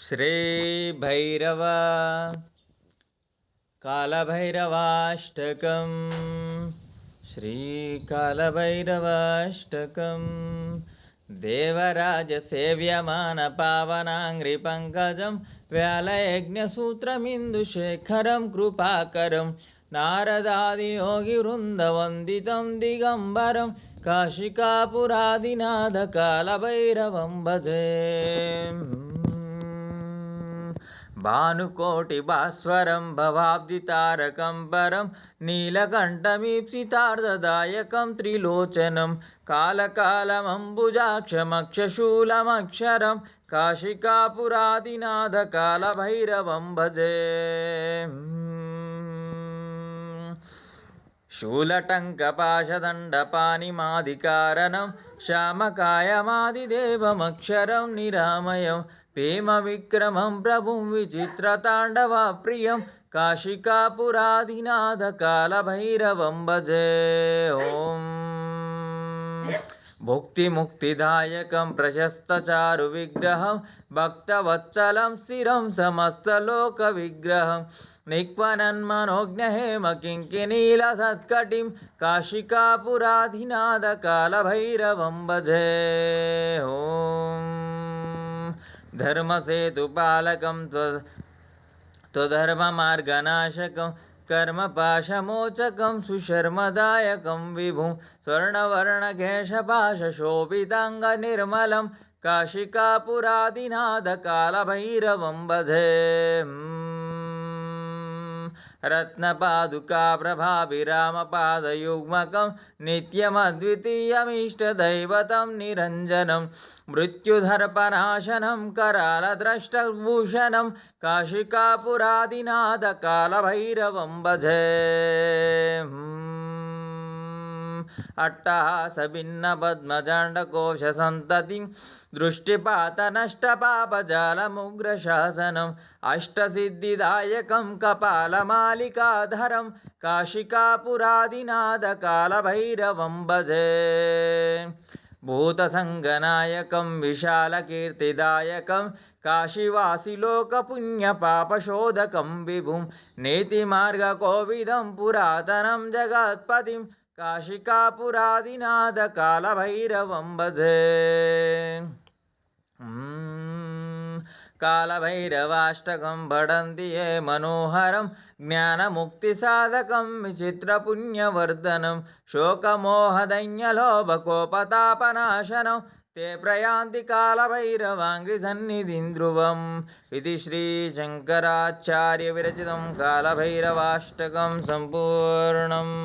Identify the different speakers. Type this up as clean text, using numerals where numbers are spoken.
Speaker 1: श्रीभैरव कालभैरवाष्टकं श्रीकालभैरवाष्टकं देवराजसेव्यमानपावनाङ्घ्रिपङ्कजं व्यालयज्ञसूत्रमिन्दुशेखरं कृपाकरं नारदादियोगिवृन्दवन्दितं दिगम्बरं काशिकापुरादिनाथकालभैरवं भजे। भानुकोटिभास्वरं भवाब्धितारकं परं नीलकण्ठमीप्सितार्धदायकं त्रिलोचनं कालकालमम्बुजाक्षमक्षशूलमक्षरं काशिकापुरादिनाथकालभैरवं भजे। शूलटङ्कपाशदण्डपाणिमादिकारणं श्यामकायमादिदेवमक्षरं निरामयं भीमविक्रमं प्रभुं विचित्रताण्डवप्रियं काशिकापुरादिनाथकालभैरवं भजे। ॐ भुक्तिमुक्तिदायकं प्रशस्तचारुविग्रहं भक्तवत्सलं स्थिरं समस्तलोकविग्रहं निक्वनन्मनोज्ञहेमकिङ्किनीलसत्कटिं काशिकापुरादिनाथकालभैरवं भजे। ॐ धर्मसेतुपालकं त्वधर्ममार्गनाशकं कर्मपाशमोचकं सुशर्मदायकं विभुं स्वर्णवर्णकेशपाशशोभिताङ्गनिर्मलं काशिकापुरादिनाथकालभैरवं भजे। रत्नपादुकाप्रभाभिरामपादयुग्मकं नित्यमद्वितीयमीष्टदैवतं निरञ्जनं मृत्युधर्पनाशनं करालद्रष्टभूषणं काशिकापुरादिनाथकालभैरवं भजे। अट्टहासभिन्नपद्मजाण्डकोशसन्ततिं दृष्टिपातनष्टपापजालमुग्रशासनम् अष्टसिद्धिदायकं कपालमालिकाधरं काशिकापुरादिनाथकालभैरवं भजे। भूतसङ्गनायकं विशालकीर्तिदायकं काशीवासिलोकपुण्यपापशोधकं विभुं नीतिमार्गकोविदं पुरातनं जगत्पतिं काशिकापुरादिनाथकालभैरवं भजे। कालभैरवाष्टकं पठन्ति ये मनोहरं ज्ञानमुक्तिसाधकं विचित्रपुण्यवर्धनं शोकमोहदैन्यलोभकोपतापनाशनं ते प्रयान्ति कालभैरवाङ्घ्रिसन्निधिं ध्रुवम् इति श्रीशङ्कराचार्यविरचितं कालभैरवाष्टकं सम्पूर्णम्।